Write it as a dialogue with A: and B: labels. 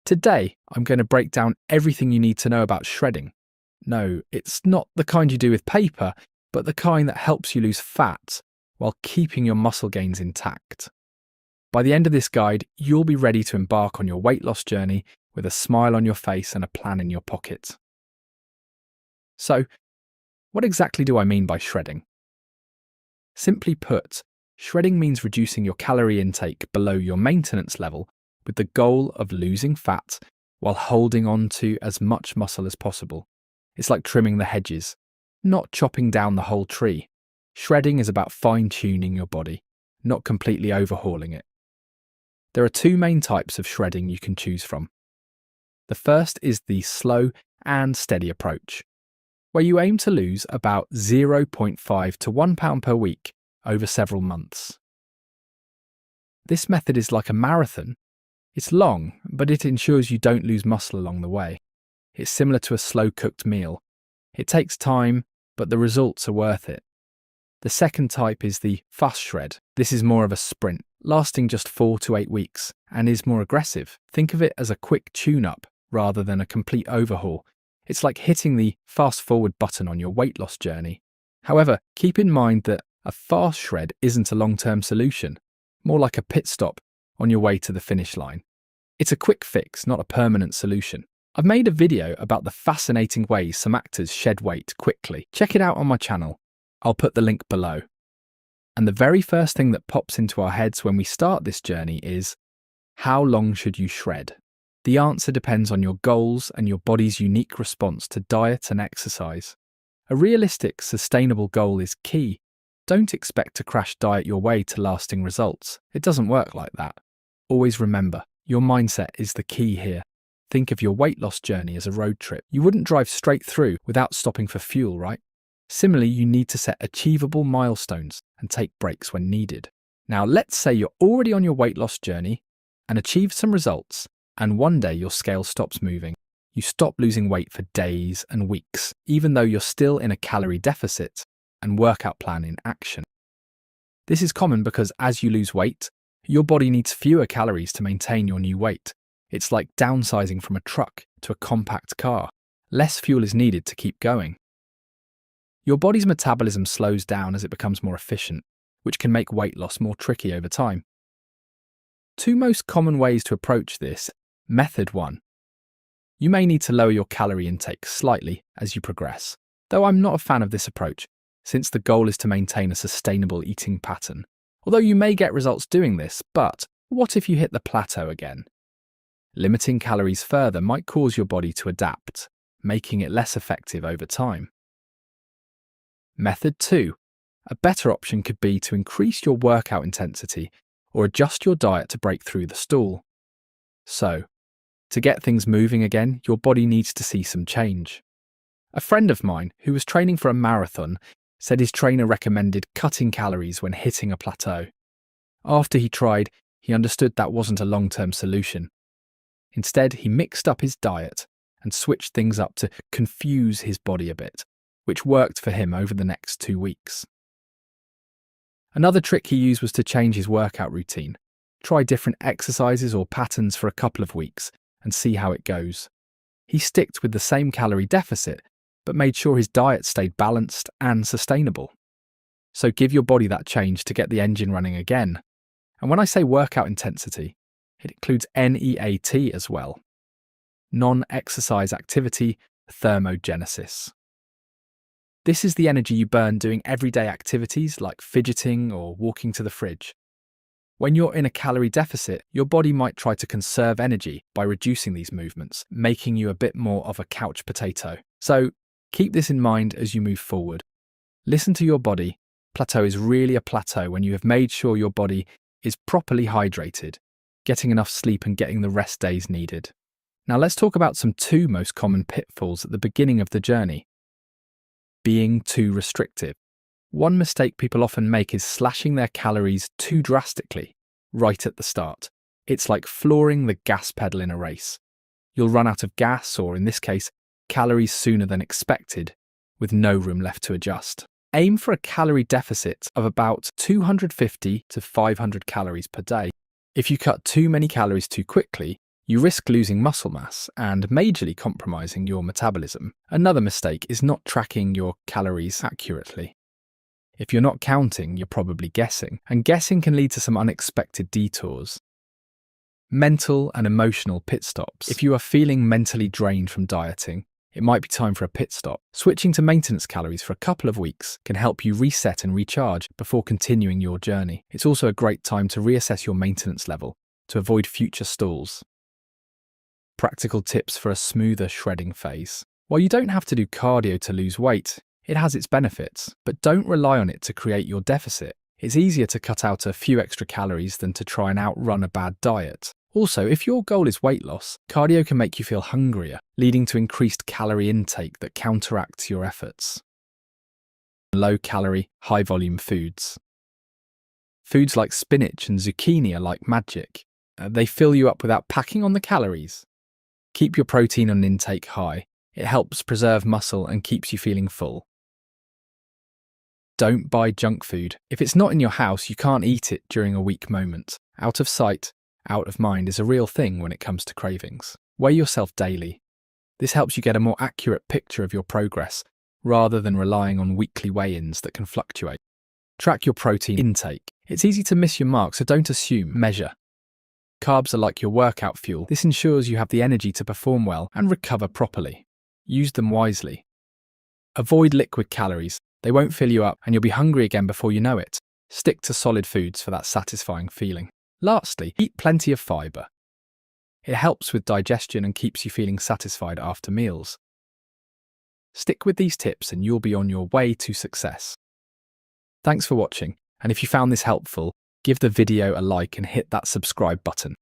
A: Today, I'm going to break down everything you need to know about shredding. No, it's not the kind you do with paper, but the kind that helps you lose fat while keeping your muscle gains intact. By the end of this guide, you'll be ready to embark on your weight loss journey with a smile on your face and a plan in your pocket. So, what exactly do I mean by shredding? Simply put, shredding means reducing your calorie intake below your maintenance level with the goal of losing fat while holding on to as much muscle as possible. It's like trimming the hedges, not chopping down the whole tree. Shredding is about fine-tuning your body, not completely overhauling it. There are two main types of shredding you can choose from. The first is the slow and steady approach, where you aim to lose about 0.5 to 1 pound per week over several months. This method is like a marathon. It's long, but it ensures you don't lose muscle along the way. It's similar to a slow-cooked meal. It takes time, but the results are worth it. The second type is the fast shred. This is more of a sprint, lasting just 4 to 8 weeks, and is more aggressive. Think of it as a quick tune-up rather than a complete overhaul. It's like hitting the fast-forward button on your weight loss journey. However, keep in mind that a fast shred isn't a long-term solution, more like a pit stop on your way to the finish line. It's a quick fix, not a permanent solution. I've made a video about the fascinating ways some actors shed weight quickly. Check it out on my channel. I'll put the link below. And the very first thing that pops into our heads when we start this journey is, how long should you shred? The answer depends on your goals and your body's unique response to diet and exercise. A realistic, sustainable goal is key. Don't expect to crash diet your way to lasting results. It doesn't work like that. Always remember, your mindset is the key here. Think of your weight loss journey as a road trip. You wouldn't drive straight through without stopping for fuel, right? Similarly, you need to set achievable milestones and take breaks when needed. Now, let's say you're already on your weight loss journey and achieved some results, and one day your scale stops moving. You stop losing weight for days and weeks, even though you're still in a calorie deficit and workout plan in action. This is common because as you lose weight, your body needs fewer calories to maintain your new weight. It's like downsizing from a truck to a compact car. Less fuel is needed to keep going. Your body's metabolism slows down as it becomes more efficient, which can make weight loss more tricky over time. Two most common ways to approach this. Method 1. You may need to lower your calorie intake slightly as you progress, though I'm not a fan of this approach, since the goal is to maintain a sustainable eating pattern. Although you may get results doing this, but what if you hit the plateau again? Limiting calories further might cause your body to adapt, making it less effective over time. Method 2. A better option could be to increase your workout intensity or adjust your diet to break through the stall. So, to get things moving again, your body needs to see some change. A friend of mine who was training for a marathon said his trainer recommended cutting calories when hitting a plateau. After he tried, he understood that wasn't a long-term solution. Instead, he mixed up his diet and switched things up to confuse his body a bit, which worked for him over the next 2 weeks. Another trick he used was to change his workout routine. Try different exercises or patterns for a couple of weeks and see how it goes. He sticked with the same calorie deficit, but made sure his diet stayed balanced and sustainable. So give your body that change to get the engine running again. And when I say workout intensity, it includes NEAT as well. Non-exercise activity thermogenesis. This is the energy you burn doing everyday activities like fidgeting or walking to the fridge. When you're in a calorie deficit, your body might try to conserve energy by reducing these movements, making you a bit more of a couch potato. So keep this in mind as you move forward. Listen to your body. Plateau is really a plateau when you have made sure your body is properly hydrated, getting enough sleep and getting the rest days needed. Now let's talk about some 2 most common pitfalls at the beginning of the journey. Being too restrictive. One mistake people often make is slashing their calories too drastically right at the start. It's like flooring the gas pedal in a race. You'll run out of gas, or in this case, calories sooner than expected, with no room left to adjust. Aim for a calorie deficit of about 250 to 500 calories per day. If you cut too many calories too quickly, You risk losing muscle mass and majorly compromising your metabolism. Another mistake is not tracking your calories accurately. If you're not counting, you're probably guessing, and guessing can lead to some unexpected detours. Mental and emotional pit stops. If you are feeling mentally drained from dieting, it might be time for a pit stop. Switching to maintenance calories for a couple of weeks can help you reset and recharge before continuing your journey. It's also a great time to reassess your maintenance level to avoid future stalls. Practical tips for a smoother shredding phase. While you don't have to do cardio to lose weight, it has its benefits, but don't rely on it to create your deficit. It's easier to cut out a few extra calories than to try and outrun a bad diet. Also, if your goal is weight loss, cardio can make you feel hungrier, leading to increased calorie intake that counteracts your efforts. Low-calorie, high-volume foods. Foods like spinach and zucchini are like magic. They fill you up without packing on the calories. Keep your protein on intake high. It helps preserve muscle and keeps you feeling full. Don't buy junk food. If it's not in your house, you can't eat it during a weak moment. Out of sight, out of mind is a real thing when it comes to cravings. Weigh yourself daily. This helps you get a more accurate picture of your progress, rather than relying on weekly weigh-ins that can fluctuate. Track your protein intake. It's easy to miss your mark, so don't assume, measure. Carbs are like your workout fuel. This ensures you have the energy to perform well and recover properly. Use them wisely. Avoid liquid calories. They won't fill you up and you'll be hungry again before you know it. Stick to solid foods for that satisfying feeling. Lastly, eat plenty of fibre. It helps with digestion and keeps you feeling satisfied after meals. Stick with these tips and you'll be on your way to success. Thanks for watching, and if you found this helpful, give the video a like and hit that subscribe button.